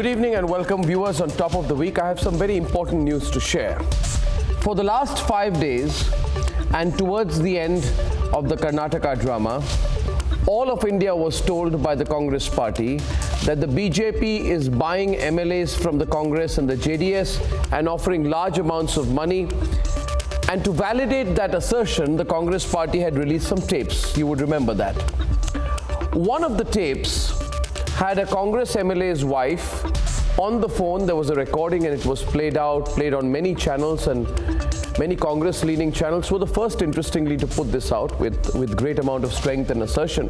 Good evening and welcome viewers on Top of the Week. I have some very important news to share. For the last 5 days and towards the end of the Karnataka drama, all of India was told by the Congress party that the BJP is buying MLAs from the Congress and the JDS and offering large amounts of money. And to validate that assertion, the Congress party had released some tapes. You would remember that. One of the tapes had a Congress MLA's wife on the phone. There was a recording and it was played on many channels, and many Congress-leaning channels were the first, interestingly, to put this out with great amount of strength and assertion.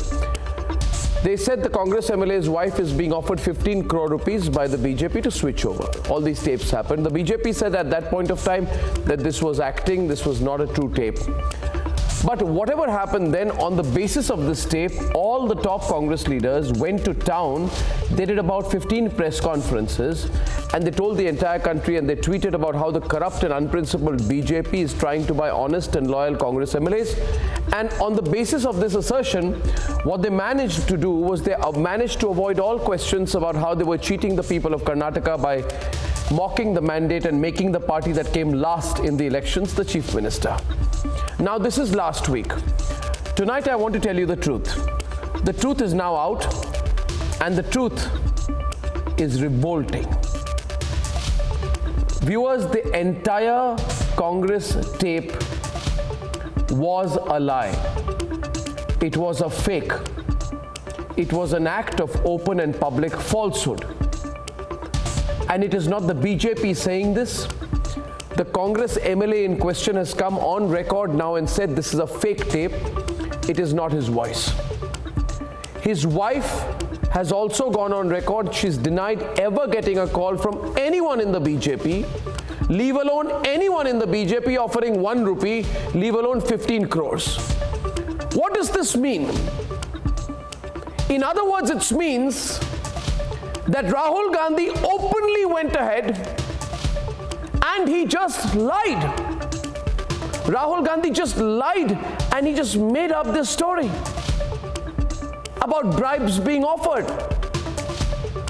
They said the Congress MLA's wife is being offered 15 crore rupees by the BJP to switch over. All these tapes happened. The BJP said at that point of time that this was acting, this was not a true tape. But whatever happened then, on the basis of this tape, all the top Congress leaders went to town. They did about 15 press conferences and they told the entire country, and they tweeted about how the corrupt and unprincipled BJP is trying to buy honest and loyal Congress MLAs. And on the basis of this assertion, what they managed to do was they managed to avoid all questions about how they were cheating the people of Karnataka by mocking the mandate and making the party that came last in the elections the chief minister. Now, this is last week. Tonight, I want to tell you the truth. The truth is now out, and the truth is revolting. Viewers, the entire Congress tape was a lie. It was a fake. It was an act of open and public falsehood. And it is not the BJP saying this. The Congress MLA in question has come on record now and said this is a fake tape. It is not his voice. His wife has also gone on record. She's denied ever getting a call from anyone in the BJP, leave alone anyone in the BJP offering 1 rupee, leave alone 15 crores. What does this mean? In other words, it means that Rahul Gandhi openly went ahead and he just lied. Rahul Gandhi just lied and he just made up this story about bribes being offered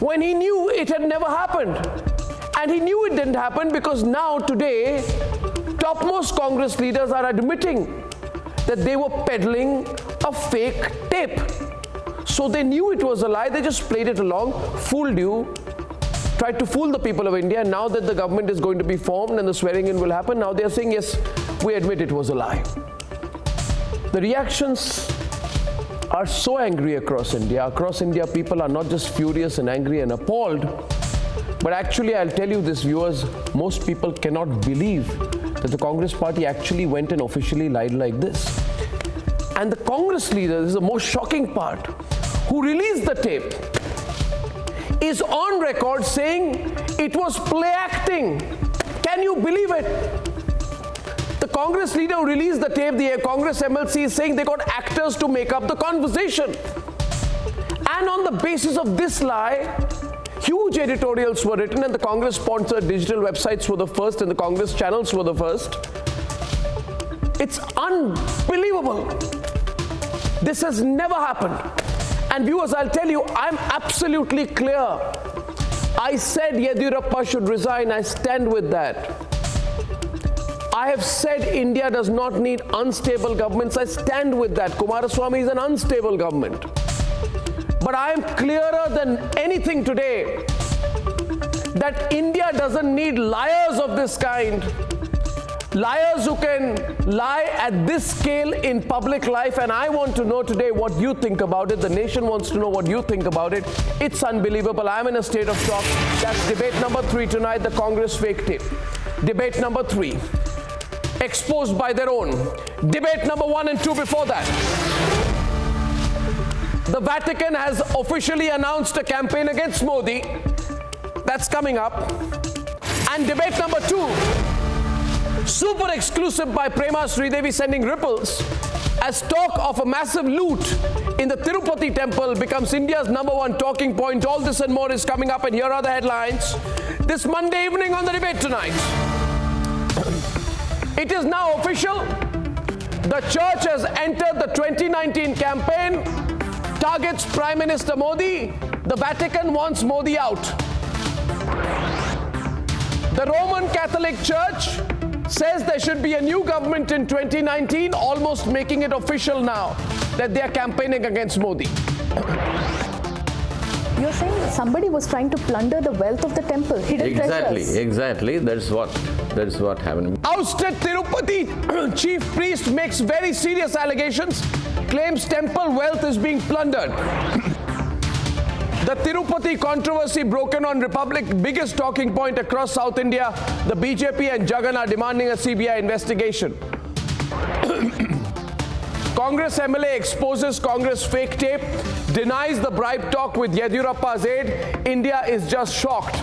when he knew it had never happened. And he knew it didn't happen because now today, topmost Congress leaders are admitting that they were peddling a fake tape. So they knew it was a lie, they just played it along, fooled you, tried to fool the people of India. Now that the government is going to be formed and the swearing in will happen, now they are saying, yes, we admit it was a lie. The reactions are so angry across India. Across India, people are not just furious and angry and appalled, but actually, I'll tell you this, viewers, most people cannot believe that the Congress party actually went and officially lied like this. And the Congress leader, this is the most shocking part, who released the tape, is on record saying it was play acting. Can you believe it? The Congress leader who released the tape, the Congress MLC, is saying they got actors to make up the conversation. And on the basis of this lie, huge editorials were written, and the Congress-sponsored digital websites were the first and the Congress channels were the first. It's unbelievable. This has never happened. And viewers, I'll tell you, I'm absolutely clear. I said Yediyurappa should resign. I stand with that. I have said India does not need unstable governments. I stand with that. Kumaraswamy is an unstable government. But I am clearer than anything today that India doesn't need liars of this kind. Liars who can lie at this scale in public life. And I want to know today what you think about it. The nation wants to know what you think about it. It's unbelievable. I'm in a state of shock. That's debate number 3 tonight, the Congress fake tape. Debate number 3, exposed by their own. Debate number 1 and 2 before that. The Vatican has officially announced a campaign against Modi. That's coming up. And debate number 2, super exclusive by Prema Sridevi, sending ripples as talk of a massive loot in the Tirupati temple becomes India's #1 talking point. All this and more is coming up, and here are the headlines this Monday evening on the Debate Tonight. It is now official. The church has entered the 2019 campaign, targets Prime Minister Modi. The Vatican wants Modi out. The Roman Catholic Church says there should be a new government in 2019, almost making it official now that they are campaigning against Modi. You're saying that somebody was trying to plunder the wealth of the temple, hidden treasures. Exactly. That's what happened. Ousted Tirupati chief priest makes very serious allegations, claims temple wealth is being plundered. The Tirupati controversy broken on Republic, biggest talking point across South India. The BJP and Jagan are demanding a CBI investigation. Congress MLA exposes Congress fake tape, denies the bribe talk with Yediyurappa's aide. India is just shocked.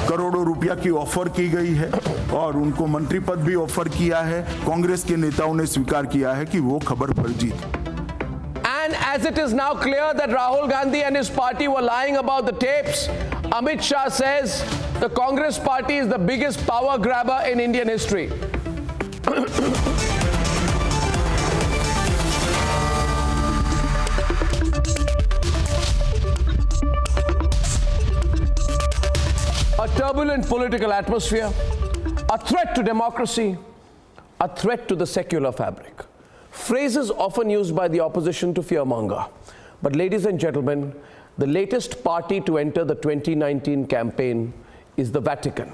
करोड़ों रुपया की offer की गई है और उनको मंत्री पद भी ऑफर किया है। कांग्रेस के नेताओं ने स्वीकार किया है कि वो खबर फर्जी थी। And as it is now clear that Rahul Gandhi and his party were lying about the tapes, Amit Shah says the Congress party is the biggest power grabber in Indian history. A turbulent political atmosphere, a threat to democracy, a threat to the secular fabric. Phrases often used by the opposition to fearmonger. But ladies and gentlemen, the latest party to enter the 2019 campaign is the Vatican.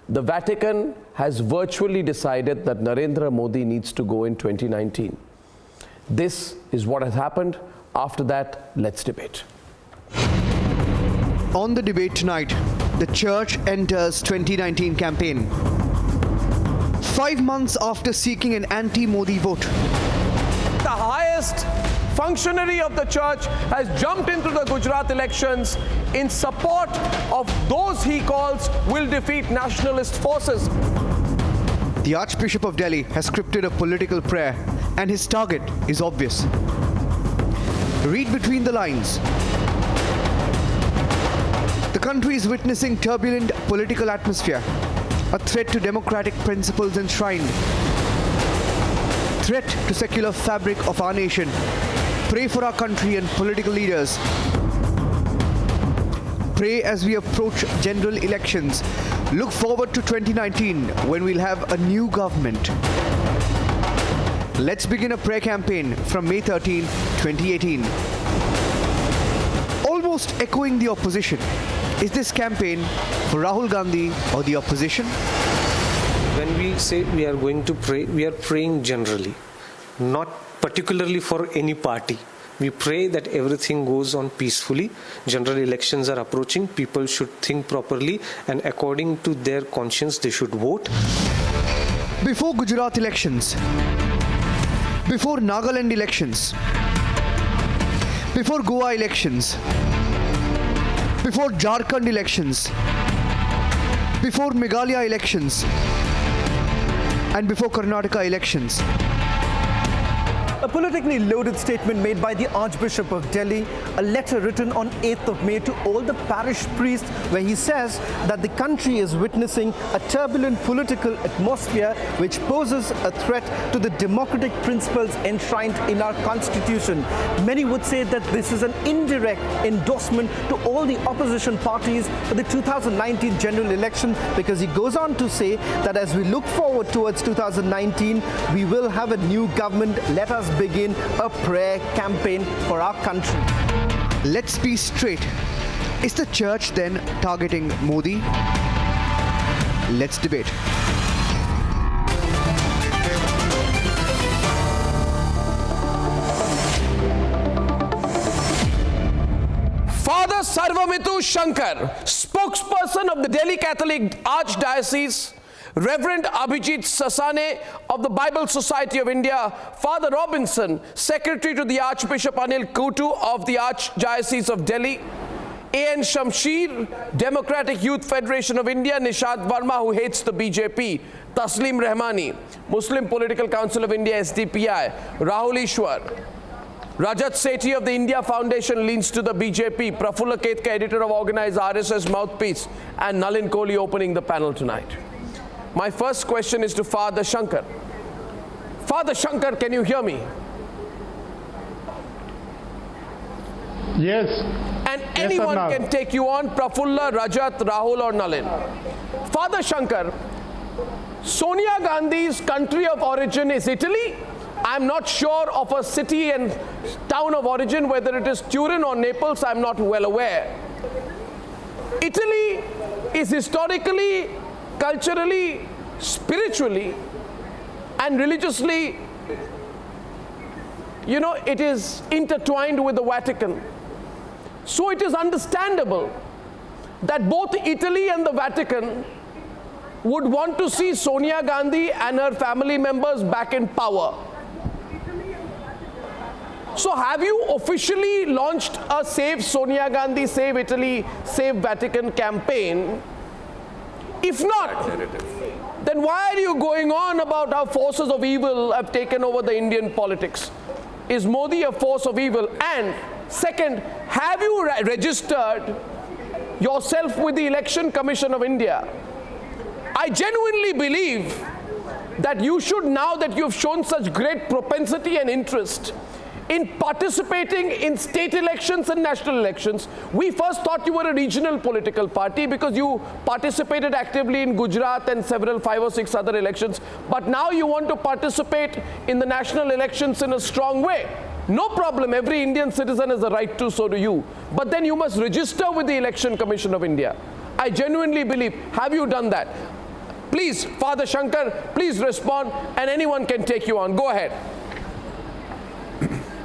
The Vatican has virtually decided that Narendra Modi needs to go in 2019. This is what has happened. After that, let's debate. On the debate tonight, the Church enters 2019 campaign. 5 months after seeking an anti-Modi vote, The highest functionary of the church has jumped into the Gujarat elections in support of those he calls will defeat nationalist forces. the Archbishop of Delhi has scripted a political prayer, and his target is obvious. Read between the lines. The country is witnessing turbulent political atmosphere, a threat to democratic principles enshrined, threat to secular fabric of our nation. Pray for our country and political leaders. Pray as we approach general elections. Look forward to 2019 when we'll have a new government. Let's begin a prayer campaign from May 13, 2018. Almost echoing the opposition, is this campaign for Rahul Gandhi or the opposition? When we say we are going to pray, we are praying generally, not particularly for any party. We pray that everything goes on peacefully. General elections are approaching. People should think properly, and according to their conscience, they should vote. Before Gujarat elections, before Nagaland elections, before Goa elections, before Jharkhand elections, before Meghalaya elections, and before Karnataka elections. A politically loaded statement made by the Archbishop of Delhi, a letter written on 8th of May to all the parish priests, where he says that the country is witnessing a turbulent political atmosphere which poses a threat to the democratic principles enshrined in our constitution. Many would say that this is an indirect endorsement to all the opposition parties for the 2019 general election, because he goes on to say that as we look forward towards 2019, we will have a new government. Let us begin a prayer campaign for our country. Let's be straight. Is the church then targeting Modi? Let's debate. Father Sarvamitu Shankar, spokesperson of the Delhi Catholic Archdiocese, Reverend Abhijit Sasane of the Bible Society of India, Father Robinson, Secretary to the Archbishop Anil Kutu of the Archdiocese of Delhi, A.N. Shamsheer, Democratic Youth Federation of India, Nishad Verma, who hates the BJP, Taslim Rahmani, Muslim Political Council of India, SDPI, Rahul Ishwar, Rajat Sethi of the India Foundation leans to the BJP, Prafulla Ketka, editor of Organized RSS Mouthpiece, and Nalin Kohli opening the panel tonight. My first question is to Father Shankar. Father Shankar, can you hear me? Yes. and anyone Arnab. can take you on, Prafulla, Rajat, Rahul or Nalin. Father Shankar, Sonia Gandhi's country of origin is Italy. I'm not sure of a city and town of origin, whether it is Turin or Naples, I'm not well aware. Italy is historically, culturally, spiritually and religiously, you know, it is intertwined with the Vatican. So it is understandable that both Italy and the Vatican would want to see Sonia Gandhi and her family members back in power. So have you officially launched a Save Sonia Gandhi, Save Italy, Save Vatican campaign? If not, then why are you going on about how forces of evil have taken over the Indian politics? Is Modi a force of evil? And second, have you registered yourself with the Election Commission of India? I genuinely believe that you should, now that you've shown such great propensity and interest in participating in state elections and national elections. We first thought you were a regional political party because you participated actively in Gujarat and several 5 or 6 other elections. But now you want to participate in the national elections in a strong way. No problem, every Indian citizen has a right to, so do you. But then you must register with the Election Commission of India. I genuinely believe. Have you done that? Please, Father Shankar, please respond, and anyone can take you on. Go ahead.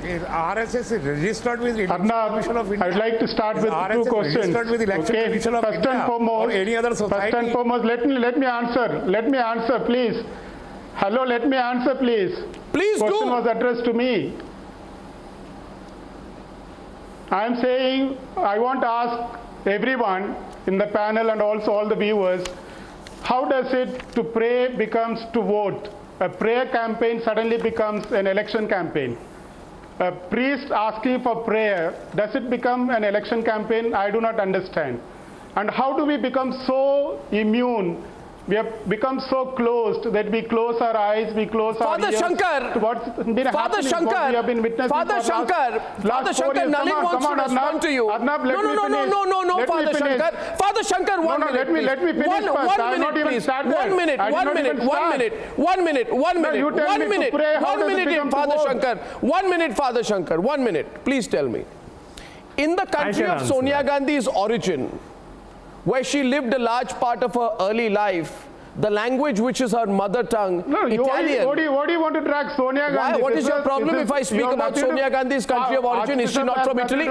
RSS is registered with Election Commission of Arnab, India. I'd like to start with RSS two questions. registered with Election Commission of First India and foremost, or any other society? First and foremost, let me answer. Let me answer, please. Hello, let me answer, please. Please Question do. was addressed to me. I am saying I want to ask everyone in the panel and also all the viewers, how does it to pray becomes to vote? A prayer campaign suddenly becomes an election campaign. A priest asking for prayer, does it become an election campaign? I do not understand. And how do we become so immune? We have become so closed that we close our eyes, we close our Father ears Shankar, to what's been Father happening, Shankar, what we have been witnessing Father for Shankar, Father 4 Shankar, years. Nalin wants to respond to you. Arnab, let me finish. No, Let me Father finish. Shankar. Father Shankar, one minute, let me please. finish first. One I have not minute, even please. started. 1 minute, I did 1 not minute, even 1 start. minute, 1 minute, 1 minute, you tell 1 me to minute, pray, how 1 does it minute, become to Father vote? Shankar. 1 minute, Father Shankar. 1 minute. Please tell me. In the country of Sonia Gandhi's origin, where she lived a large part of her early life, the language which is her mother tongue, Italian. What do you want to track Sonia Gandhi? Why? What is your problem if I speak about Sonia Gandhi's country of origin? Is she not from Italy?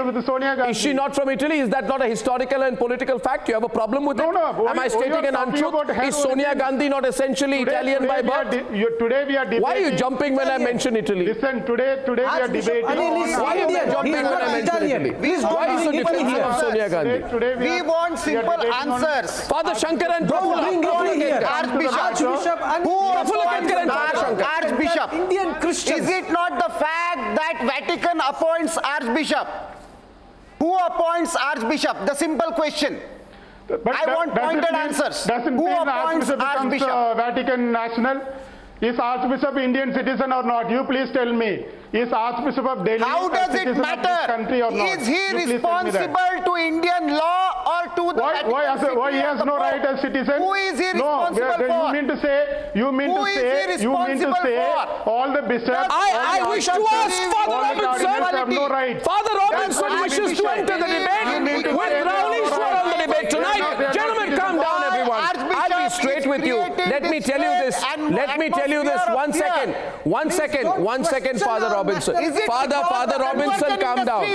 Is she not from Italy? Is that not a historical and political fact? You have a problem with it? Am I stating an untruth? Is Sonia Gandhi not essentially Italian by birth? Today we are debating. Why are you jumping when I mention Italy? Listen, today we are debating. Why are you jumping when I mention Italy? Why are you so defensive of Sonia Gandhi? We want simple answers. Father Shankar and Archbishop. Archbishop. Indian Christians. Is it not the fact that Vatican appoints Archbishop? Who appoints Archbishop? The simple question. I want pointed answers. Doesn't Who mean appoints Archbishop becomes Vatican national. Is Archbishop Indian citizen or not? You please tell me. Is Archbishop of Delhi How does it citizen of this matter? country or not? Is he You please tell me that. responsible to Indian law or to the Vatican Why he has city no of the right as citizen? Who is he No, responsible for? you mean to say Who is he responsible for? all the bishops. I wish to ask Father all the cardinals have no Robinson. right. Father Robinson wishes to enter the debate with Rahul Ishwar on the debate tonight. Gentlemen, calm down, everyone. I'll be straight with you. Let me tell you this. Let me tell you this. 1 second. 1 second. 1 second, Father Robinson. Father Robinson, calm down.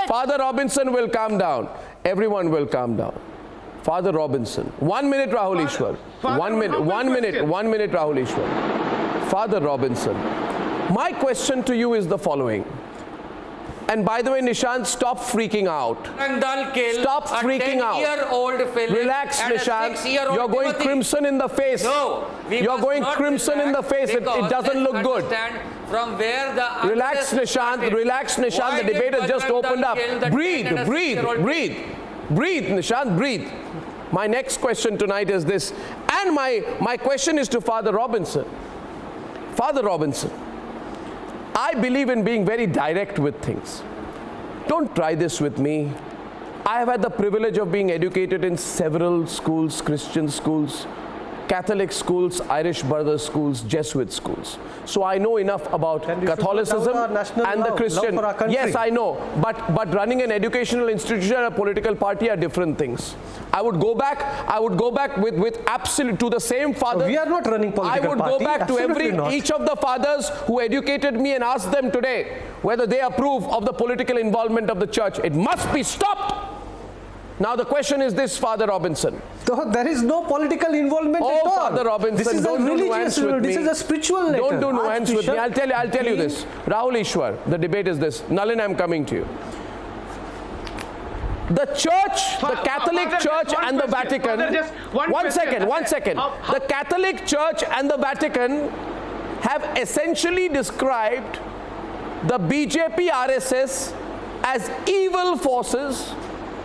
Father Robinson will calm down. Everyone will calm down. Father Robinson. 1 minute, Rahul Ishwar. 1 minute. 1 minute. 1 minute, Rahul Ishwar. Father Robinson. My question to you is the following. And by the way, Nishant, stop freaking out. Stop freaking out. Relax, Nishant. You're going crimson in the face. No, you're going crimson in the face. It doesn't look good. From where the relax, Nishant. Relax, Nishant. The debate has just opened up. Breathe, Nishant, breathe. My next question tonight is this. And my question is to Father Robinson. Father Robinson, I believe in being very direct with things. Don't try this with me. I have had the privilege of being educated in several schools, Christian schools, Catholic schools, Irish brothers schools, Jesuit schools. So I know enough about Catholicism and the Christian. Yes, I know. But running an educational institution and a political party are different things. I would go back with absolute to the same father. We are not running political party. I would go back to each of the fathers who educated me and ask them today whether they approve of the political involvement of the church. It must be stopped. Now the question is this, Father Robinson. So there is no political involvement at all. Father Robinson, this is don't a do nuance with me. This is a spiritual letter. Don't do nuance with me. I'll tell you this. Rahul Ishwar, the debate is this. Nalin, I'm coming to you. The church, the Catholic Church and the Vatican. One second. The Catholic Church and the Vatican have essentially described the BJP RSS as evil forces,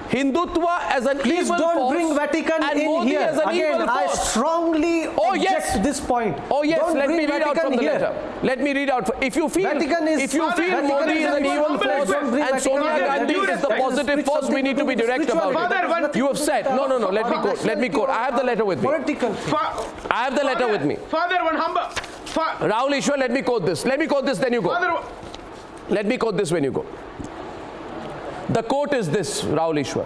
Hindutva as an Please evil don't force, bring Vatican and in Modi here. as an Again, evil I force. strongly object this point. Oh yes, don't let bring me read out Vatican from the here. letter. Let me read out. If you feel Modi is an evil force and Sonia Gandhi is the positive force, we need to be direct about it. You have said, no, let me quote. I have the letter with me. I have the letter with me. Father, one humble. Rahul Ishwar, let me quote this, then you go. Let me quote this when you go. The quote is this, Rahul Ishwar.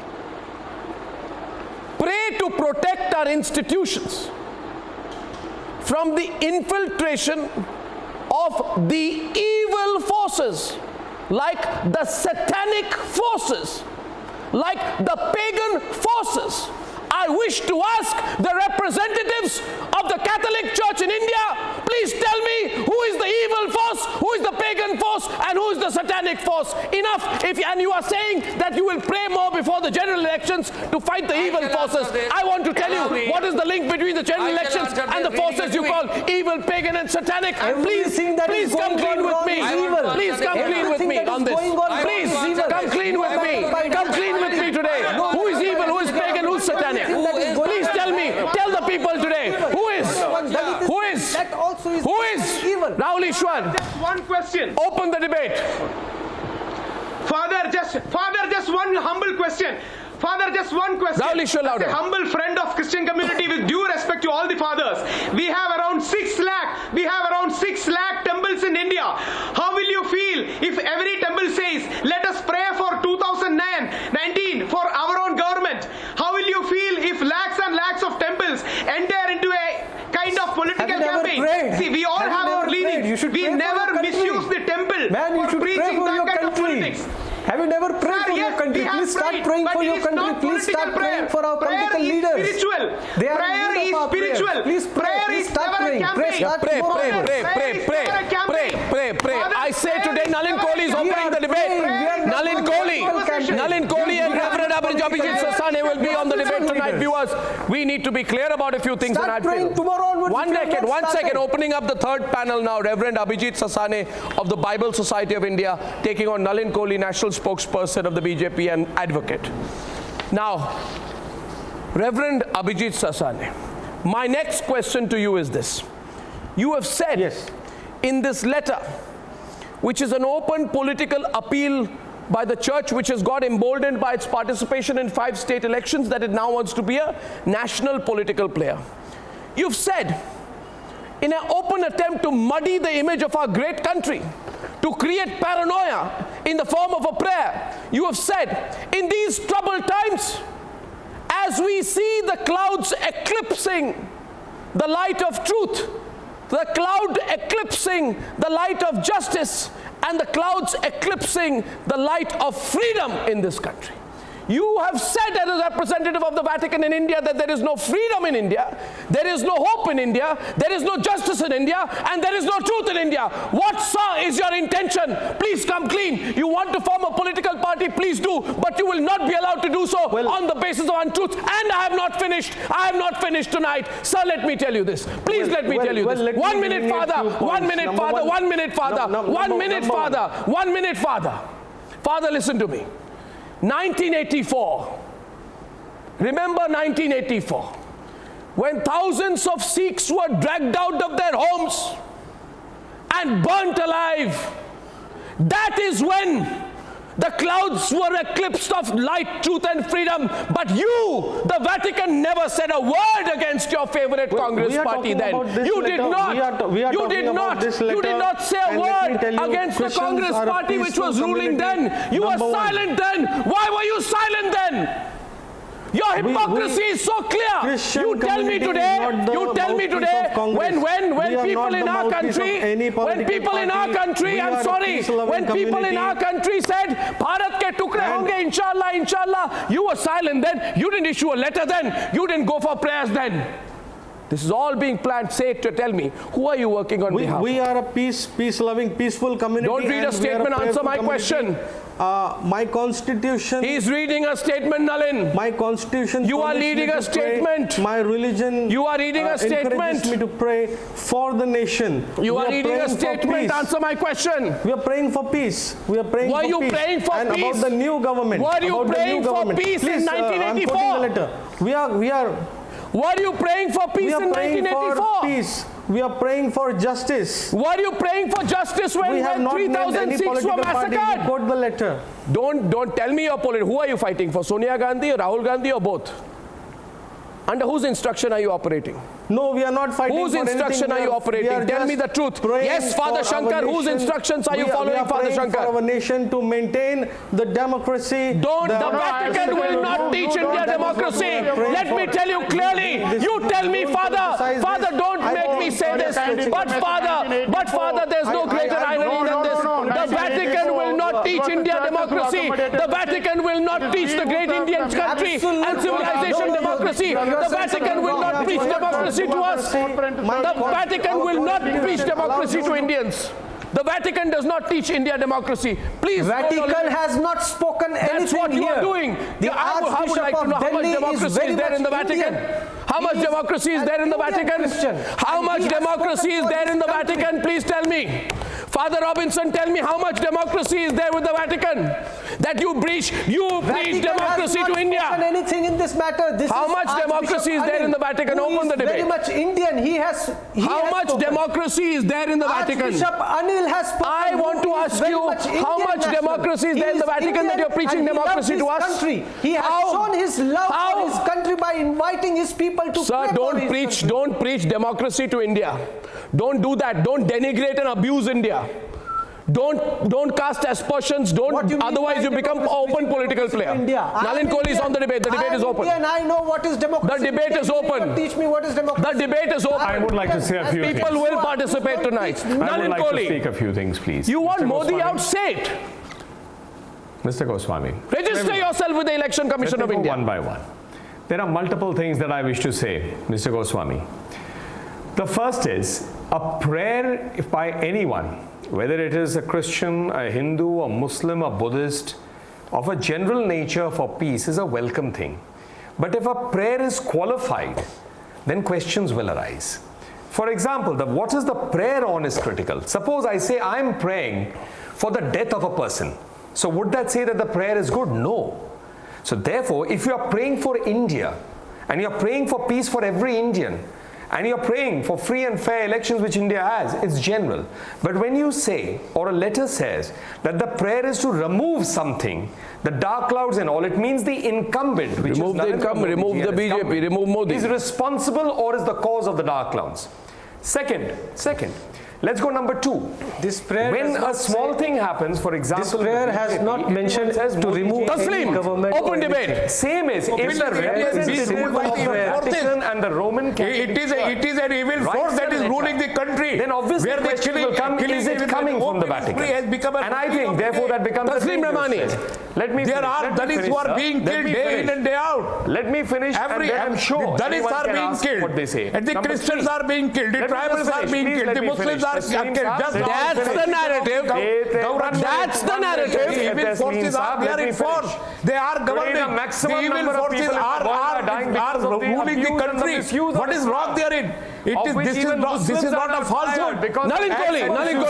Pray to protect our institutions from the infiltration of the evil forces, like the satanic forces, like the pagan forces. I wish to ask the representatives of the Catholic Church in India, please tell me who is the evil force, who is the pagan force, and who is the satanic force. Enough. And you are saying that you will pray more before the general elections to fight the evil forces. I want to tell you what is the link between the general elections and the forces you call evil, pagan, and satanic. Please come clean with me. Please come clean with me on this. Please come clean with me. Come clean with me today. Who is evil? Who is pagan? Who is satanic? Please tell me, tell the people today, who is Rahul Ishwar? Just one question. Open the debate. Father, just one humble question. Father, just one question. Rahul Ishwar, louder. As a humble friend of Christian community, with due respect to all the fathers, we have around 6 lakh temples in India. How will you feel if every temple says, let us pray for 2019 for our own government? How will you feel if lakhs and lakhs of temples enter into a kind of political campaign? See, we all have our leanings. We never misuse the temple for preaching that kind of politics. Have you never prayed for your country? Please start praying for your country. Please start praying for our political leaders. Prayer is spiritual. Please pray. Please start praying. Pray. I say today Nalin Kohli is opening the debate. Nalin Kohli and Reverend Abhijit Sasane will be on the debate tonight. Viewers, we need to be clear about a few things. Start praying tomorrow onwards. One second. Opening up the third panel now. Reverend Abhijit Sasane of the Bible Society of India taking on Nalin Kohli, national spokesperson of the BJP and advocate. Now, Reverend Abhijit Sasane, my next question to you is this. You have said in this letter, which is an open political appeal by the church, which has got emboldened by its participation in 5 state elections, that it now wants to be a national political player. You've said, in an open attempt to muddy the image of our great country, to create paranoia in the form of a prayer, you have said, in these troubled times, as we see the clouds eclipsing the light of truth, the cloud eclipsing the light of justice, and the clouds eclipsing the light of freedom in this country. You have said as a representative of the Vatican in India that there is no freedom in India, there is no hope in India, there is no justice in India, and there is no truth in India. What, sir, is your intention? Please come clean. You want to form a political party, please do, but you will not be allowed to do so on the basis of untruth. And I have not finished. I have not finished tonight. Sir, let me tell you this. Please let me tell you this. 1 minute, Father. 1 minute, Father. 1 minute, Father. 1 minute, Father. 1 minute, Father. Father, listen to me. 1984. Remember 1984, when thousands of Sikhs were dragged out of their homes and burnt alive. That is when The clouds were eclipsed of light, truth and freedom. But you, the Vatican, never said a word against your favorite Congress party then. You did not. You did not. You did not say a word against the Congress party which was ruling then. You were silent then. Why were you silent then? Your hypocrisy is so clear. You tell me today, when people in our country, I'm sorry, when people in our country said, Bharat ke tukde honge, inshallah, inshallah, you were silent then. You didn't issue a letter then. You didn't go for prayers then. This is all being planned. Say it to tell me, who are you working on behalf of? We are a peace-loving, peaceful community. Don't read a statement, answer my question. My constitution... He is reading a statement, Nalin. My constitution... You are reading a statement. My religion... You are reading a statement. ...encourages me to pray for the nation. You are reading a statement. Answer my question. We are praying for peace. We are praying for peace. Were you praying for and peace? And about the new government. Were you praying for peace in 1984? I'm quoting the letter. We are... Were you praying for peace in 1984? For peace. We are praying for justice. Were you praying for justice when 3,000 Sikhs were massacred? Quote the letter. Don't tell me your politics. Who are you fighting for? Sonia Gandhi, Rahul Gandhi, or both? Under whose instruction are you operating? No, we are not fighting whose for anything. Whose instruction are you operating? Tell me the truth. Yes, Father Shankar, whose instructions are you following, Father Shankar? For our nation to maintain the democracy. The Vatican will not teach India democracy. Let me tell you clearly. You tell me, Father, don't make me say this. But Father, there's no greater irony than this. The Vatican will not teach India democracy. The Vatican will not teach the great Indian country and civilization democracy. The Vatican will not preach democracy to us. The Vatican will not preach democracy to Indians. The Vatican does not teach India democracy. Please. Vatican has not spoken anything. That's what you are doing. I would like to know how much democracy is there in the Vatican. How much democracy is there in the Vatican? How much democracy is there in the Vatican? Please tell me. Father Robinson, tell me how much democracy is there with the Vatican? That you preach democracy to India. Anything in this matter? How much democracy is there in the Vatican? Open the debate. Very much Indian. How much democracy is there in the Vatican? Archbishop Anil has spoken. I want to ask you, how much democracy is there in the Vatican that you're preaching democracy to us? He has shown his love for his country by inviting his people to Sir, don't preach democracy to India. Don't do that. Don't denigrate and abuse India. Don't cast aspersions. Otherwise you become an open political player. Nalin Kohli is on the debate. The debate is open. I know what is democracy. The debate is open. Teach me what is democracy. The debate is open. I would like to say a few things. People will participate tonight. I would like to speak a few things, please. You want Modi out? Say it. Mr. Goswami. Register yourself with the Election Commission of India. One by one. There are multiple things that I wish to say, Mr. Goswami. The first is a prayer by anyone, whether it is a Christian, a Hindu, a Muslim, a Buddhist, of a general nature for peace is a welcome thing. But if a prayer is qualified, then questions will arise. For example, what is the prayer on is critical. Suppose I say I'm praying for the death of a person. So would that say that the prayer is good? No. So therefore, if you are praying for India, and you're praying for peace for every Indian, and you're praying for free and fair elections which India has, it's general. But when you say, or a letter says, that the prayer is to remove something, the dark clouds and all, it means the incumbent, which remove the incumbent, remove the BJP, remove Modi, is responsible or is the cause of the dark clouds. Second, let's go number 2. This prayer when a small thing happens, for example, this prayer has not mentioned to remove Taslim, government. Open debate. Same is if the representative of the Vatican and the Roman Catholic it is an evil force that is ruling the country. Then obviously the question will come: is it coming from the Vatican? And I think therefore that becomes Taslim Ramani. There are Dalits who are being killed day in and day out. Let me finish. I'm sure the Dalits are being killed. What they say. And the Christians are being killed. The tribals are being killed. The Muslims are killed. That's the narrative. That's the narrative. The evil forces are there in force. They are governing. The evil forces are ruling the country. What is wrong therein? This is not a falsehood. Nalin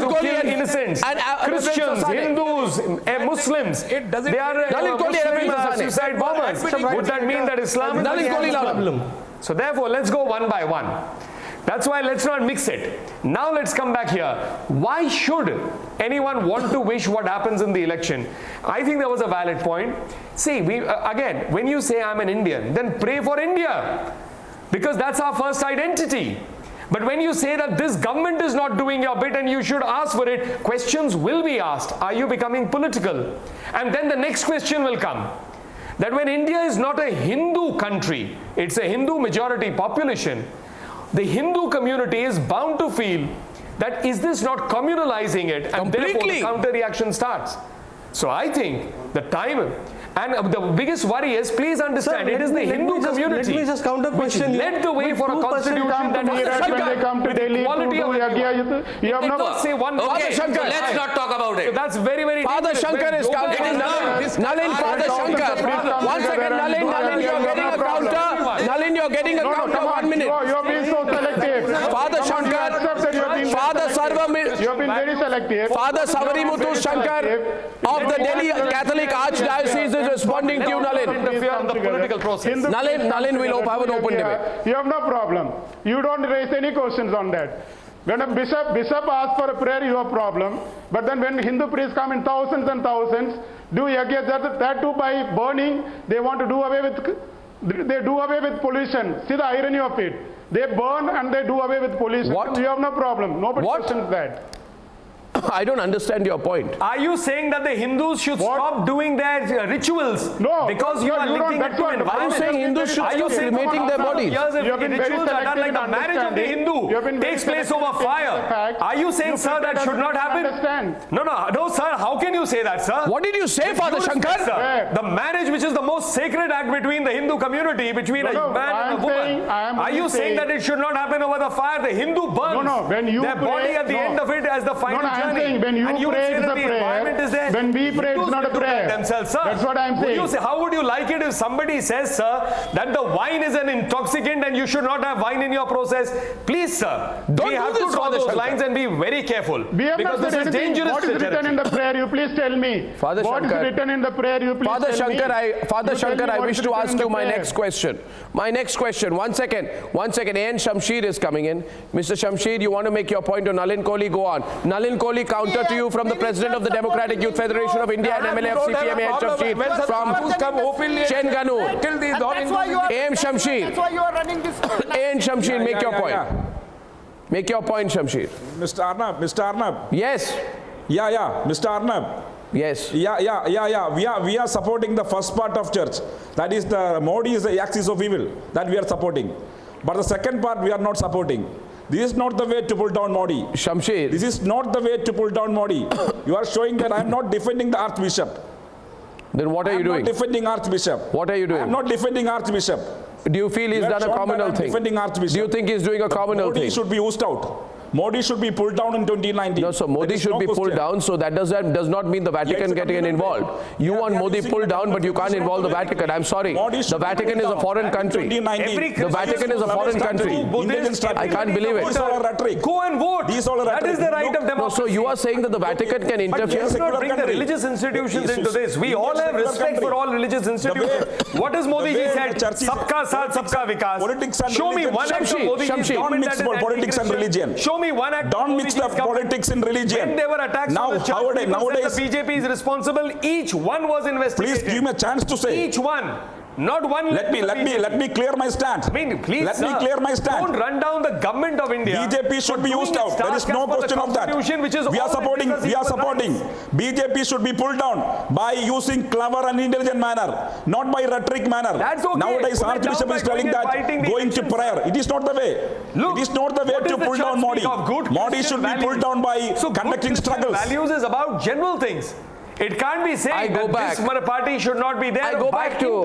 Kohli, innocents, Christians, Hindus, Muslims, they are suicide bombers. Would that mean that Islam is the problem? So therefore, let's go one by one. That's why let's not mix it. Now let's come back here. Why should anyone want to wish what happens in the election? I think that was a valid point. See, again, when you say I'm an Indian, then pray for India, because that's our first identity. But when you say that this government is not doing your bit and you should ask for it, questions will be asked. Are you becoming political? And then the next question will come, that when India is not a Hindu country, it's a Hindu majority population, the Hindu community is bound to feel that is this not communalizing it, and therefore the counter reaction starts. So I think the time, and the biggest worry is, please understand, it is the Hindu community let me just counter question which led the way for a constitution that with equality of everyone. You have not say one. Okay, let's not talk about it. So that's very, very Father Shankar is counting. Nalin, Father Shankar. 1 second, Nalin, you're getting a counter. Nalin, you're getting a counter. 1 minute. You're being so selective. Father Shankar, Father Sarva, you have been very selective. Father Savarimuthu Shankar of the Delhi Catholic Archdiocese is responding to you, Nalin. Interfere in the political process. Nalin will have an open debate. You have no problem. You don't raise any questions on that. When a bishop asks for a prayer, you have a problem. But then when Hindu priests come in thousands and thousands, do yajna, that too by burning, they want to do away with pollution. See the irony of it. They burn and they do away with pollution. What? You have no problem. Nobody questions that. I don't understand your point. Are you saying that the Hindus should stop doing their rituals? No. Because you are linking it to environment? Are you saying Hindus should stop cremating their bodies? Years of rituals are done, like the marriage of the Hindu takes place over fire. Are you saying, sir, that should not happen? No, sir. How can you say that, sir? What did you say, Father Shankar? Sir, the marriage, which is the most sacred act between the Hindu community, between a man and a woman. Are you saying that it should not happen over the fire? The Hindu burns their body at the end of it as the final journey. I'm saying when you pray, it's a prayer. When we pray, it's not a prayer. Themselves, sir. That's what I'm saying. How would you like it if somebody says, sir, that the wine is an intoxicant and you should not have wine in your process? Please, sir, we have to draw those lines and be very careful. We have because not this is dangerous. What is written in the prayer? You please tell me. Father what Shankar, is written in the prayer? You please Father tell Shankar, me. Father Shankar, I wish to ask you my prayer. next question. My next question. 1 second. 1 second. A.N. Shamsher is coming in. Mr. Shamsher, you want to make your point on Nalin Kohli? Go on. Nalin Kohli, counter to you from the President of the Democratic Youth Federation of India and MLA of CPM, A.N. Shamsher from Chenganur. A.M. Shamsher. That's why you are running this. A.N. Shamsher, make your point. Make your point, Shamsher. Mr. Arnab. Yes. Mr. Arnab. Yes. We are supporting the first part of church. That is the Modi is the axis of evil. That we are supporting. But the second part we are not supporting. This is not the way to pull down Modi. Shamsher. This is not the way to pull down Modi. You are showing that I am not defending the Archbishop. Then what are you doing? I am not defending Archbishop. What are you doing? I am not defending Archbishop. Do you feel he's done a communal thing? Defending Archbishop. Do you think he's doing a communal thing? Modi should be ousted out. Modi should be pulled down in 2019. No, so Modi should be pulled down, so that does not mean the Vatican getting involved. You want Modi pulled down, but you can't involve the Vatican. I'm sorry. The Vatican is a foreign country. The Vatican is a foreign country. I can't believe it. Go and vote. That is the right of democracy. So you are saying that the Vatican can interfere? Let's not bring the religious institutions into this. We all have respect for all religious institutions. What has Modi ji said? Sabka saath, sabka vikas. Show me one act of Modi ji's government that is politics and religion. Show me one act. Don't mix the politics and religion. When there were attacks on the church, nowadays the BJP is responsible. Each one was investigated. Please give me a chance to say. Each one. Not one. Let me clear my stand. Please, let me clear my stand. Don't run down the government of India. BJP should be used out. There is no question of that. We are supporting. BJP should be pulled down by using clever and intelligent manner, not by rhetoric manner. That's okay. Nowadays, Archbishop is telling that going to prayer. It is not the way. Look, it is not the way to pull down Modi. Modi should be pulled down by conducting struggles. Values is about general things. It can't be saying that this party should not be there. I go back to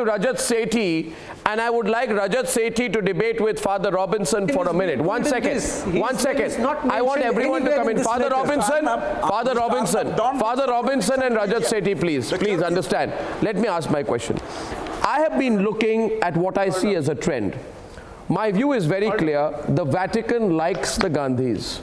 Rajat Sethi, and I would like Rajat Sethi to debate with Father Robinson for a minute. 1 second. 1 second. I want everyone to come in. Father Robinson and Rajat Sethi, please. Please understand. Let me ask my question. I have been looking at what I see as a trend. My view is very clear. The Vatican likes the Gandhis.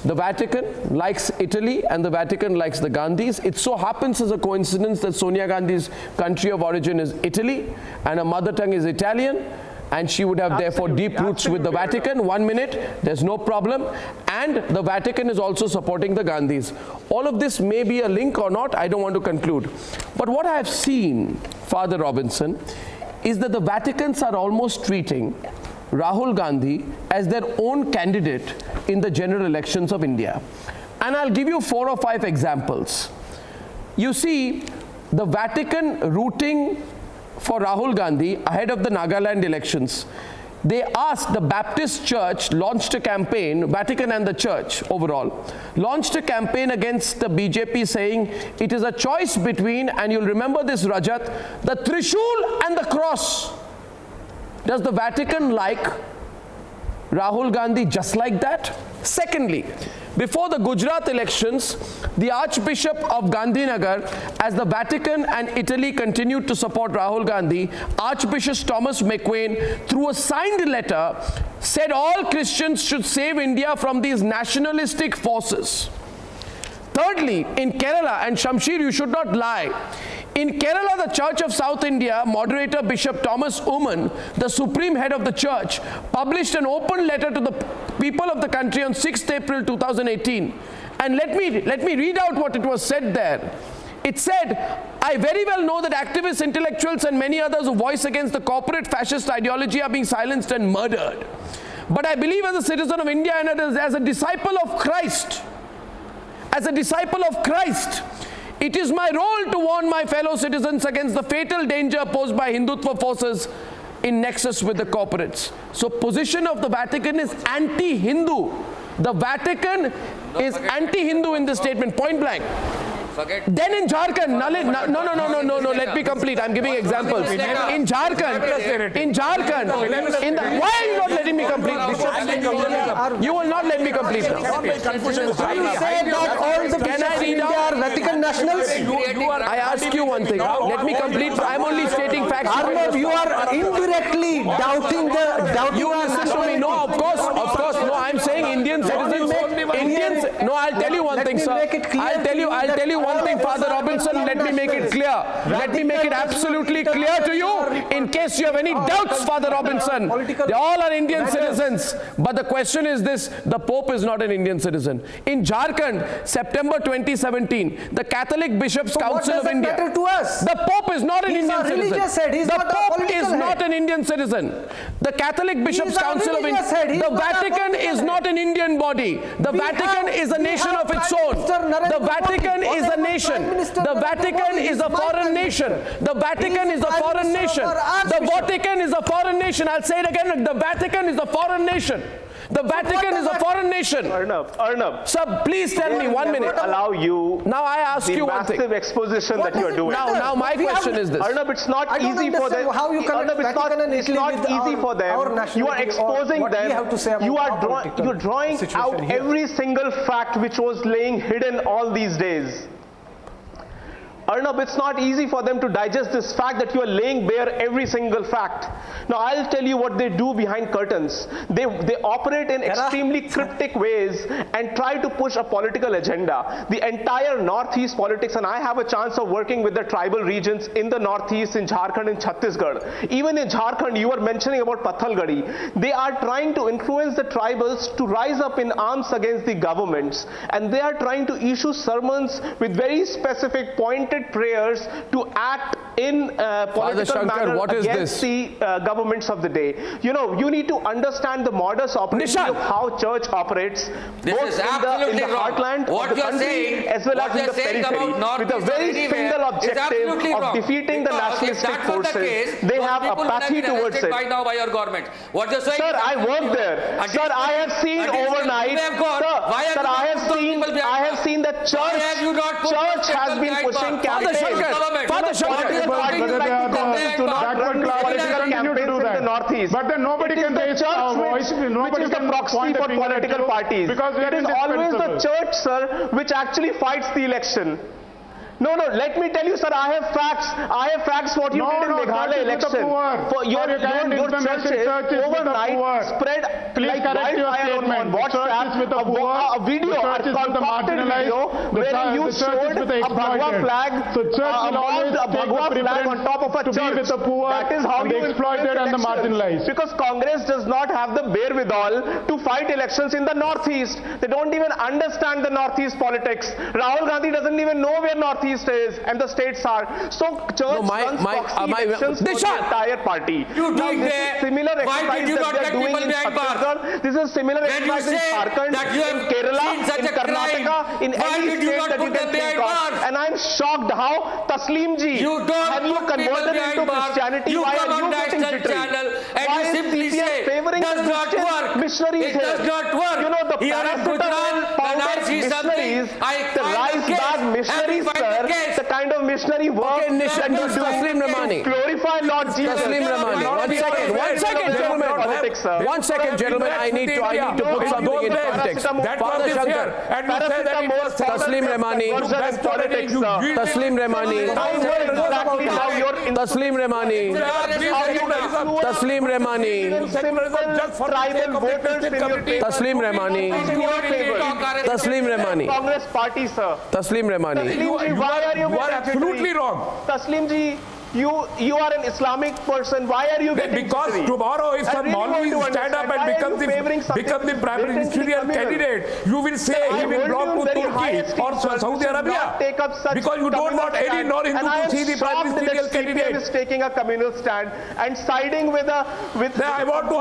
The Vatican likes Italy and the Vatican likes the Gandhis. It so happens as a coincidence that Sonia Gandhi's country of origin is Italy and her mother tongue is Italian, and she would have therefore deep roots with the Vatican. 1 minute, there's no problem. And the Vatican is also supporting the Gandhis. All of this may be a link or not, I don't want to conclude. But what I have seen, Father Robinson, is that the Vaticans are almost treating Rahul Gandhi as their own candidate in the general elections of India. And I'll give you 4 or 5 examples. You see, the Vatican rooting for Rahul Gandhi ahead of the Nagaland elections. They asked, the Baptist Church launched a campaign, Vatican and the Church overall, launched a campaign against the BJP saying it is a choice between, and you'll remember this, Rajat, the Trishul and the cross. Does the Vatican like Rahul Gandhi just like that? Secondly, before the Gujarat elections, the Archbishop of Gandhinagar, as the Vatican and Italy continued to support Rahul Gandhi, Archbishop Thomas McQueen, through a signed letter, said all Christians should save India from these nationalistic forces. Thirdly, in Kerala, and Shamsher, you should not lie, in Kerala, the Church of South India, moderator Bishop Thomas Uman, the supreme head of the church, published an open letter to the people of the country on 6th April 2018. And let me read out what it was said there. It said, I very well know that activists, intellectuals and many others who voice against the corporate fascist ideology are being silenced and murdered. But I believe as a citizen of India and as a disciple of Christ, it is my role to warn my fellow citizens against the fatal danger posed by Hindutva forces in nexus with the corporates. So position of the Vatican is anti-Hindu. The Vatican is anti-Hindu in this statement, point blank. Then in Jharkhand, no, let me complete. I'm giving examples. In Jharkhand, why are you not letting me complete? You will not let me complete now. Can I read out? Vatican nationals? I ask you one thing. Let me complete. I'm only stating facts. Arnab, you are indirectly doubting the... You listen to me. No, of course. No, I'm saying Indian citizens. No, I'll tell you one thing, sir. I'll tell you one thing, Father Robinson. Let me make it clear. Let me make it absolutely clear to you, in case you have any doubts, Father Robinson. They all are Indian citizens. But the question is this: the Pope is not an Indian citizen. In Jharkhand, September 2017, the Catholic Bishops' Council of India. Matter to us? The Pope is not an Indian citizen. The Pope is not an Indian citizen. The Catholic Bishops' Council of India. The Vatican is not an Indian body. The Vatican is a nation of its own. The Vatican is a nation. The Vatican is a foreign nation. The Vatican is a foreign nation. The Vatican is a foreign nation. I'll say it again. The Vatican is a foreign nation. The Vatican is a foreign nation. Arnab. Sir, please tell me 1 minute. Allow you. Now I ask you one thing. The massive exposition that you are doing. Now my question is this. Arnab, it's not easy for them. Arnab, it's not easy for them. You are exposing them. You're drawing out every single fact which was laying hidden all these days. Arnab, it's not easy for them to digest this fact that you are laying bare every single fact. Now, I'll tell you what they do behind curtains. They operate in extremely cryptic ways and try to push a political agenda. The entire Northeast politics, and I have a chance of working with the tribal regions in the Northeast, in Jharkhand, in Chhattisgarh. Even in Jharkhand, you were mentioning about Pathalgadi. They are trying to influence the tribals to rise up in arms against the governments. And they are trying to issue sermons with very specific pointed prayers to act in political manner against the governments of the day. You know, you need to understand the modus operandi of how church operates, both in the heartland of the country as well as in the periphery, with a very single objective of defeating the nationalistic forces. They have apathy towards it. By now by your government. What you're saying? Sir, I worked there. Sir, I have seen overnight. Sir, I have seen that church has been pushing Father Shankar, but then nobody can raise our voice. Which is the proxy for political parties. Because it is always the church, sir, which actually fights the election. No, let me tell you, sir, I have facts what you did in Meghalaya election. For your churches overnight spread like wildfire on WhatsApp a video, a concocted video wherein you showed a Bhagwa flag, a Bhagwa flag on top of a church. That is how you exploited and the marginalized. Because Congress does not have the wherewithal to fight elections in the Northeast. They don't even understand the Northeast politics. Rahul Gandhi doesn't even know where Northeast is and the states are. So church runs proxy elections for the entire party. Now this is similar exercise that they are doing in Chhattisgarh. This is similar exercise in Jharkhand, in Kerala, in Karnataka, in any state that you can think of. And I'm shocked how Taslim ji, have you converted into Christianity? Why are you getting jittery? Why is CPM favoring the missionaries here? It does not work. You know, the paracetamol powder missionaries, the rice bag missionaries, sir, the kind of missionary work that you do Ramani. Glorify Lord Jesus. Taslim Ramani. One second, gentlemen. I need to put something in context. Father Shankar. Taslim Ramani. Taslim Ramani. Taslim Ramani. Taslim Ramani. Taslim Ramani. Taslim Ramani. Congress party, sir. Taslim Ramani. Why are you absolutely wrong. Taslim ji, you are an Islamic person. Why are you getting Because jittery? tomorrow if some Maulvi stand up and become the prime ministerial candidate, you will say he will belong to Turkey or Saudi Arabia. Because you don't want any non-Hindu to see the prime ministerial candidate. Is taking a communal stand and siding with a I want to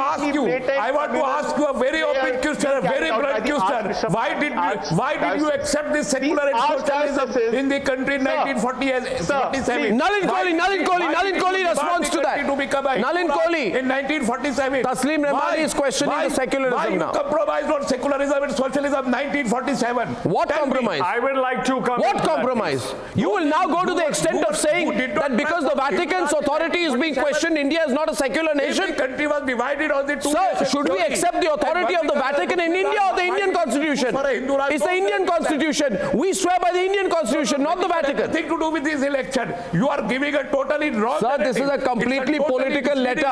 ask you a very open question, a very blunt question. Why did you accept this secular socialism in the country in 1947? Nalin Kohli responds to that. Nalin Kohli. In 1947. Taslim Ramani is questioning the secularism now. Why you compromised on secularism and socialism 1947? What compromise? I would like to come. What compromise? You will now go to the extent of saying that because the Vatican's authority is being questioned, India is not a secular nation? The country was divided on the two. Sir, should we accept the authority of the Vatican in India or the Indian Constitution? It's the Indian Constitution. We swear by the Indian Constitution, not the Vatican. Nothing to do with this election. You are giving a totally wrong Sir, this is a completely political letter.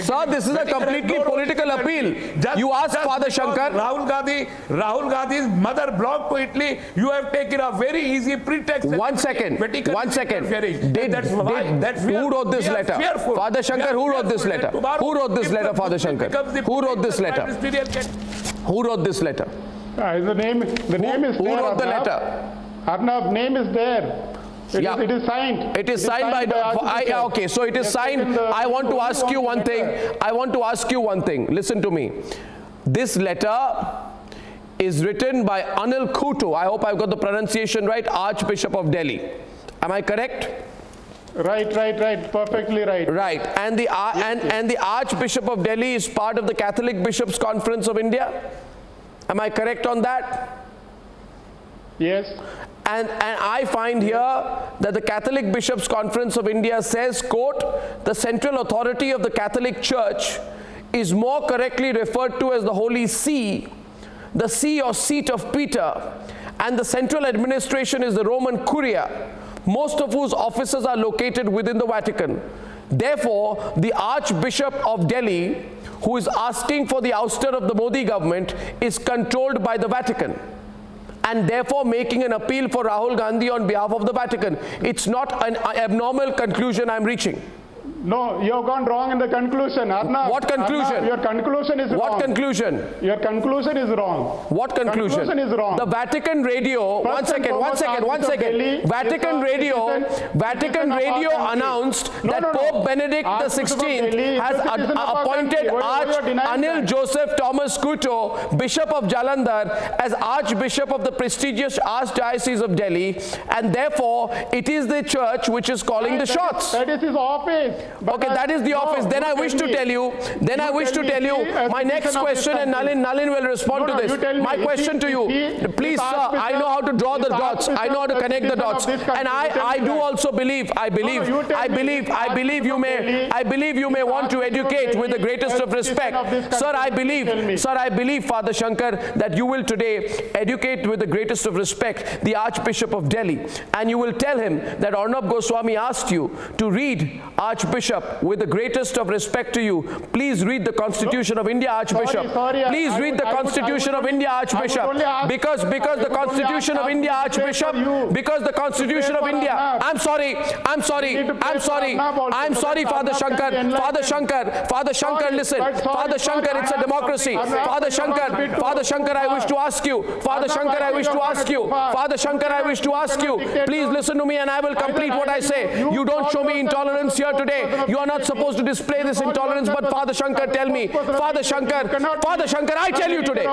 Sir, this is a completely political appeal. You asked Father Shankar. Rahul Gandhi's mother belonged to Italy. You have taken a very easy pretext. One second. Who wrote this letter? Father Shankar, who wrote this letter? Who wrote this letter, Father Shankar? Who wrote this letter? Who wrote this letter? The name is there. Who wrote the letter? Arnab, name is there. It is signed. It is signed by okay, so it is signed. I want to ask you one thing. Listen to me. This letter is written by Anil Khuto. I hope I've got the pronunciation right. Archbishop of Delhi. Am I correct? Right. Perfectly right. Right. And the Archbishop of Delhi is part of the Catholic Bishops' Conference of India. Am I correct on that? Yes. And I find here that the Catholic Bishops' Conference of India says, quote, the central authority of the Catholic Church is more correctly referred to as the Holy See, the see or seat of Peter, and the central administration is the Roman Curia, most of whose offices are located within the Vatican. Therefore, the Archbishop of Delhi, who is asking for the ouster of the Modi government, is controlled by the Vatican, and therefore making an appeal for Rahul Gandhi on behalf of the Vatican. It's not an abnormal conclusion I'm reaching. No, you have gone wrong in the conclusion, Arnab. What conclusion? Arnab, your conclusion is wrong. What conclusion? Your conclusion is wrong. What conclusion? Conclusion is wrong. The Vatican Radio, one second. Vatican Radio announced that Pope Benedict XVI has appointed Anil Joseph Thomas Khuto, Bishop of Jalandhar, as Archbishop of the prestigious Archdiocese of Delhi, and therefore it is the church which is calling the shots. That is his office. Okay, that is the office. Then I wish to tell you. Then I wish to tell you my next question, and Nalin will respond to this. My question to you, please, sir. I know how to draw the dots. I know how to connect the dots, and I do also believe. I believe you may want to educate with the greatest of respect, sir. I believe, Father Shankar, that you will today educate with the greatest of respect the Archbishop of Delhi, and you will tell him that Arnab Goswami asked you to read, Archbishop, with the greatest of respect to you, please read the Constitution of India, Archbishop. Please read the Constitution of India, Archbishop, because the Constitution of India, Archbishop, because the Constitution of India. I'm sorry, Father Shankar, listen, Father Shankar, it's a democracy. Father Shankar, I wish to ask you, Father Shankar, I wish to ask you, please listen to me and I will complete what I say. You don't show me intolerance here today. You are not supposed to display this intolerance, but Father Shankar, tell me, Father Shankar, I tell you today,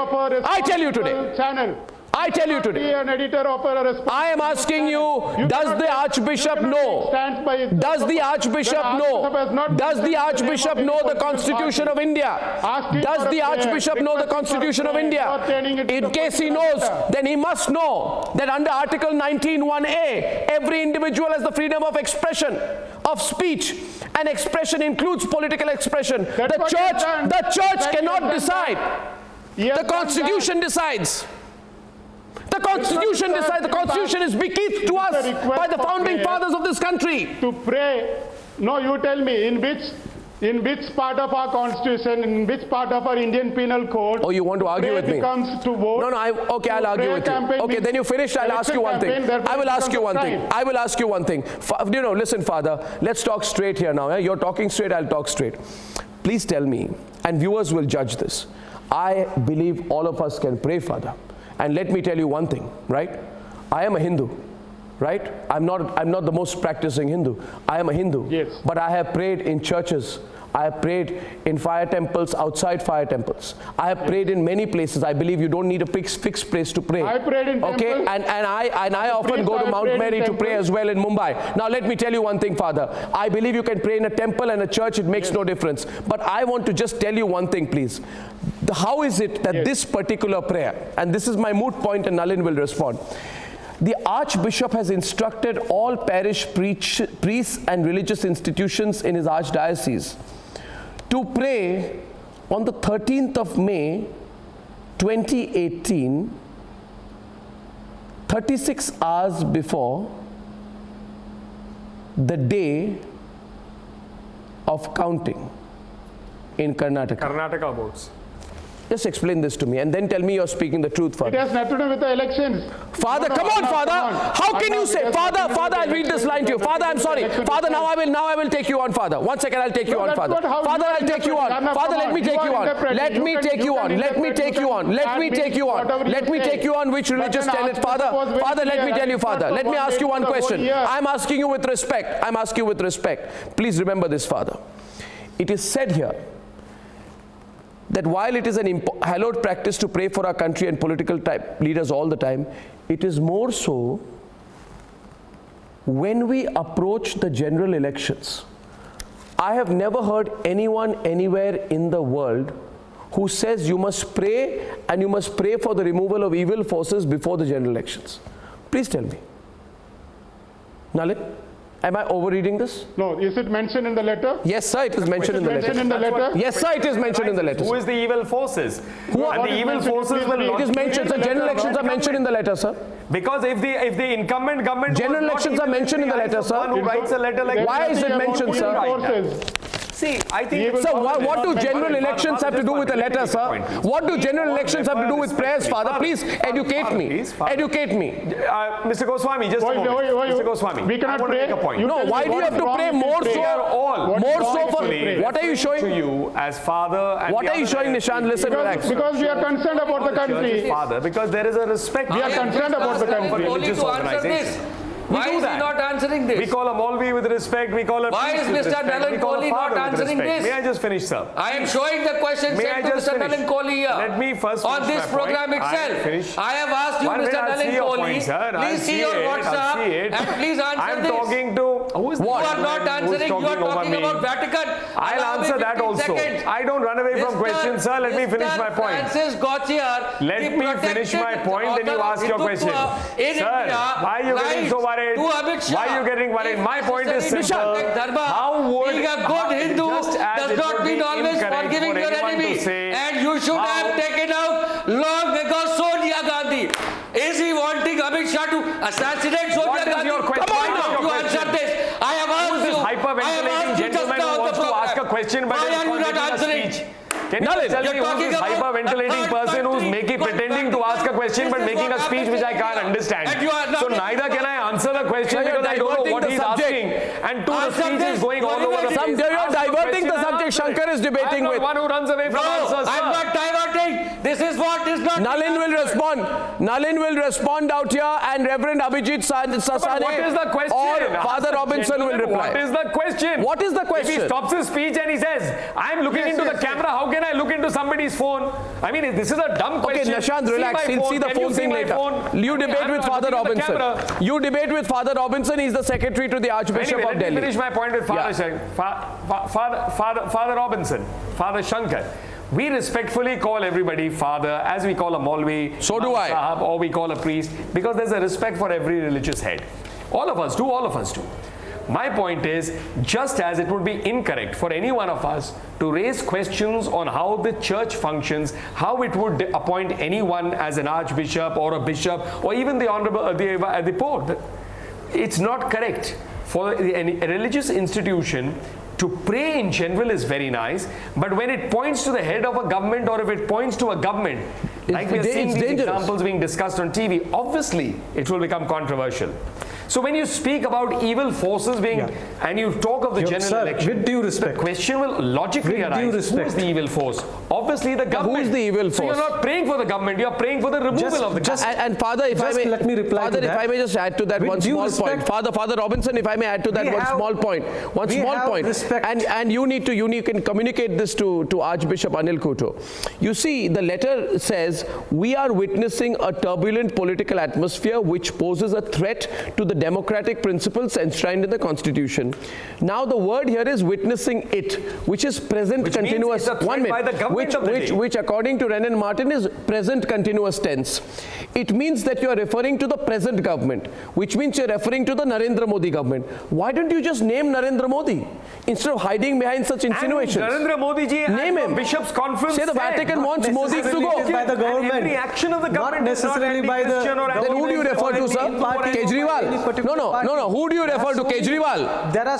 I am asking you, does the Archbishop know? Does the Archbishop know the Constitution of India? Does the Archbishop know the Constitution of India? In case he knows, then he must know that under Article 19(1)(a), every individual has the freedom of expression, of speech, and expression includes political expression. The church cannot decide. The Constitution decides. The Constitution decides. The Constitution is bequeathed to us by the founding fathers of this country. To pray, no, you tell me, in which part of our Constitution, in which part of our Indian Penal Code? Oh, you want to argue with me? Comes to vote. No, I'll argue with you. Okay, then you finished. I'll ask you one thing. I will ask you one thing. Listen, Father, let's talk straight here now. You're talking straight, I'll talk straight. Please tell me, and viewers will judge this. I believe all of us can pray, Father. And let me tell you one thing, right? I am a Hindu, right? I'm not the most practicing Hindu. I am a Hindu. Yes. But I have prayed in churches. I have prayed in fire temples, outside fire temples. I have prayed in many places. I believe you don't need a fixed place to pray. I prayed in temples. Okay, and I often go to Mount Mary to pray as well in Mumbai. Now let me tell you one thing, Father. I believe you can pray in a temple and a church. It makes no difference. But I want to just tell you one thing, please. How is it that this particular prayer, and this is my moot point and Nalin will respond. The Archbishop has instructed all parish priests and religious institutions in his archdiocese to pray on the 13th of May 2018, 36 hours before the day of counting in Karnataka. Karnataka votes. Just explain this to me and then tell me you're speaking the truth, Father. It has nothing to do with the elections. Father, come on, Father. How can you say, Father, I'll read this line to you. Father, I'm sorry. Father, now I will take you on, Father. 1 second, I'll take you on, Father. Father, I'll take you on. Father, let me take you on. Let me take you on. Let me take you on. Let me take you on. Let me take you on which religious tenet, Father. Father, let me tell you, Father. Let me ask you one question. I'm asking you with respect. I'm asking you with respect. Please remember this, Father. It is said here that while it is an hallowed practice to pray for our country and political leaders all the time, it is more so when we approach the general elections. I have never heard anyone anywhere in the world who says you must pray and you must pray for the removal of evil forces before the general elections. Please tell me. Nalin? Am I overreading this? No. Is it mentioned in the letter? Yes, sir. It is mentioned in the letter. Yes, sir. It is mentioned in the letter. Who is the evil forces? Who are the evil forces? It is mentioned. So general elections are mentioned in the letter, sir. Because if the incumbent government general elections are mentioned in the letter, sir. Who writes a letter like why is it mentioned, sir? See, I think... Sir, what do general elections have to do with a letter, sir? What do general elections have to do with prayers, Father? Please educate me. Educate me. Mr. Goswami, just a moment. Mr. Goswami, we cannot pray. No, why do you have to pray more so? More so for... What are you showing? To you as father... And what are you showing, Nishan? Listen, relax. Because we are concerned about the country. Father, because there is a respect. We are concerned about the country. Only to answer this. Why is he not answering this? We call a Maulvi with respect. We call a Why is Mr. Nalan Kohli not answering this? May I just finish, sir? I am showing the question sent to Mr. Nalan Kohli here. Let me first on this program itself. I have asked you, Mr. Nalan Kohli, please see your WhatsApp and please answer this. I'm talking to... Who is What? You are not answering. You are talking about Vatican. I'll Allow me answer that 15 also. seconds. I don't run away from questions, sir. Let me finish my point. Francis Gautier, Let me finish my point, then you ask your question. Sir, why are you getting so worried? Why are you getting worried? My point is simple. How would being a good Hindu does not mean always forgiving your enemy. And you should have taken out long ago Sonia Gandhi. Is he wanting Amit Shah to assassinate Sonia Gandhi? Come on now, you answer this. I have asked you. Hyperventilating gentleman who wants to ask a question but why are you not answering? Can you tell me who's this hyperventilating person who's pretending to ask a question but making a speech which I can't understand? So neither can I answer the question because I don't know what he's asking. And two, the speech is going all over the place. You're diverting the subject Shankar is debating with. I'm not one who runs away from answers, I'm not diverting. This is what is not. Nalin will respond. Nalin will respond out here and Reverend Abhijit Sasane what is the question? or Father Robinson will reply. What is the question? What is the question? If he stops his speech and he says, I'm looking into the camera, how can I look into somebody's phone? I mean, this is a dumb question. Okay, Nishant, relax. He'll see the phone thing later. You debate with Father Robinson. You debate with Father Robinson. He's the secretary to the Archbishop of Delhi. Let me finish my point with Father Robinson, Father Shankar. We respectfully call everybody Father, as we call a Maulvi, so do I, Sahab, or we call a priest, because there's a respect for every religious head. All of us do. My point is, just as it would be incorrect for any one of us to raise questions on how the church functions, how it would appoint anyone as an archbishop or a bishop or even the honorable the pope, it's not correct for a religious institution to pray in general is very nice, but when it points to the head of a government or if it points to a government, like we are seeing these examples being discussed on TV, obviously it will become controversial. So when you speak about evil forces being, and you talk of the general election, with due respect, the question will logically arise, who is the evil force? Obviously the government. Who is the evil force? So you're not praying for the government, you're praying for the removal of the government. And Father, if I may, let me reply Father, to that. if I may just add to that one small point. Father Robinson, if I may add to that one small point. And you can communicate this to Archbishop Anil Kuto. You see, the letter says, we are witnessing a turbulent political atmosphere which poses a threat to the democratic principles enshrined in the Constitution. Now the word here is witnessing it, which is present continuous. 1 minute. Which according to Renan Martin is present continuous tense. It means that you are referring to the present government, which means you are referring to the Narendra Modi government. Why don't you just name Narendra Modi instead of hiding behind such insinuations? Narendra Modi ji, name him. Bishop's conference. Say the Vatican wants Modi to go. By the government. Every action of the government not necessarily by the. Then who do you refer to, sir? Kejriwal. No. Who do you refer to? Kejriwal.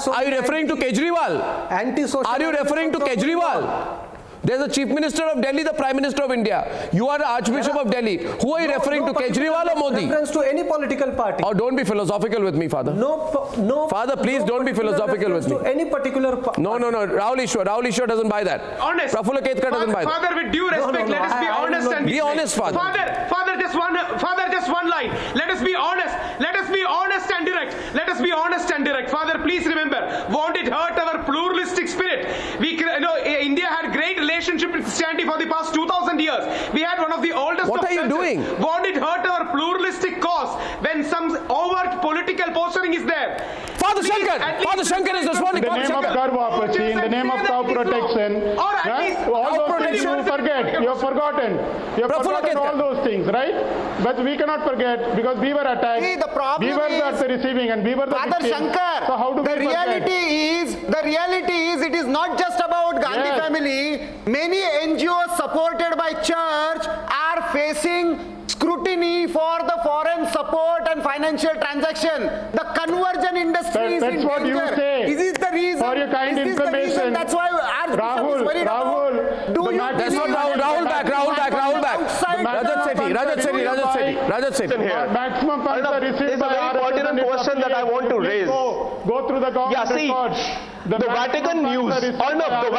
Are you referring to Kejriwal? Anti-social. Are you referring to Kejriwal? There's a Chief Minister of Delhi, the Prime Minister of India. You are the Archbishop of Delhi. Who are you referring to, Kejriwal or Modi? Reference to any political party. Oh, don't be philosophical with me, Father. No. Father, please don't be philosophical with me. To any particular party. No. Rahul Ishwar doesn't buy that. Honest. Prafulla Ketkar doesn't buy that. Father, with due respect, let us be honest and be honest, Father. Father, just one line. Let us be honest. Let us be honest and direct. Let us be honest and direct. Father, please remember, won't it hurt our pluralistic spirit? India had great relationship with Christianity for the past 2,000 years. We had one of the oldest. What are you doing? Won't it hurt our pluralistic cause when some overt political posturing is there? Father Shankar is responding. In the name of Garvapati, in the name of cow protection, all those things you forget. You have forgotten. You have forgotten all those things, right? But we cannot forget because we were attacked. See, the problem we were at the receiving and we were the Father victim. Shankar, So how do the we reality is it is not just about Gandhi family. Many NGOs supported by church are facing scrutiny for the foreign support and financial transaction. The conversion industry is in danger. That's what you say. Is this the reason? For your kind information. That's why Archbishop is worried about. Do you That's not Rahul back. Rajat Sethi. Maximum funds are received by a very pertinent question that I want to raise. Go through the government records. The Vatican News, Arnab, the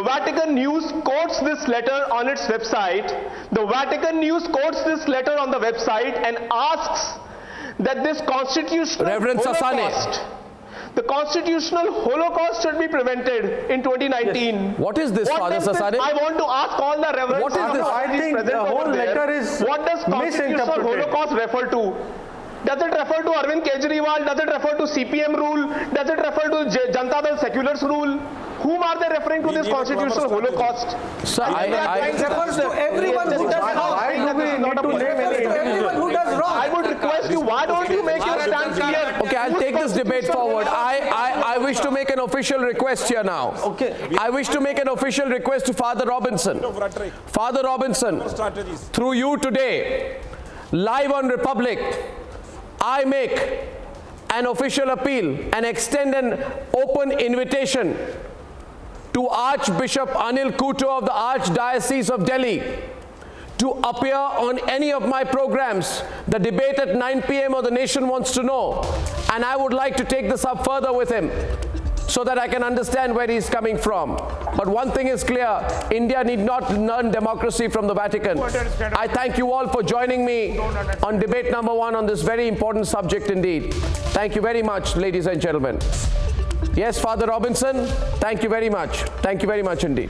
Vatican News quotes this letter on its website. The Vatican News quotes this letter on the website and asks that this constitutional the constitutional holocaust should be prevented in 2019. Yes. What is this, Father Sasane? I want to ask all the reverends. What is this? I think the whole letter is what does constitutional holocaust refer to? Does it refer to Arvind Kejriwal? Does it refer to CPM rule? Does it refer to Janata Dal Seculars rule? Whom are they referring to this constitutional holocaust? Sir, It refers to everyone who does wrong. Why do we need to name any Everyone who does wrong. I would request you, why don't you make your stand clear? Okay, I'll take this debate forward. I wish to make an official request here now. Okay. I wish to make an official request to Father Robinson. Father Robinson, through you today, live on Republic, I make an official appeal and extend an open invitation to Archbishop Anil Kuto of the Archdiocese of Delhi to appear on any of my programs, the debate at 9 p.m. or the nation wants to know. And I would like to take this up further with him so that I can understand where he's coming from. But one thing is clear, India need not learn democracy from the Vatican. I thank you all for joining me on debate number 1 on this very important subject indeed. Thank you very much, ladies and gentlemen. Yes, Father Robinson, thank you very much. Thank you very much indeed.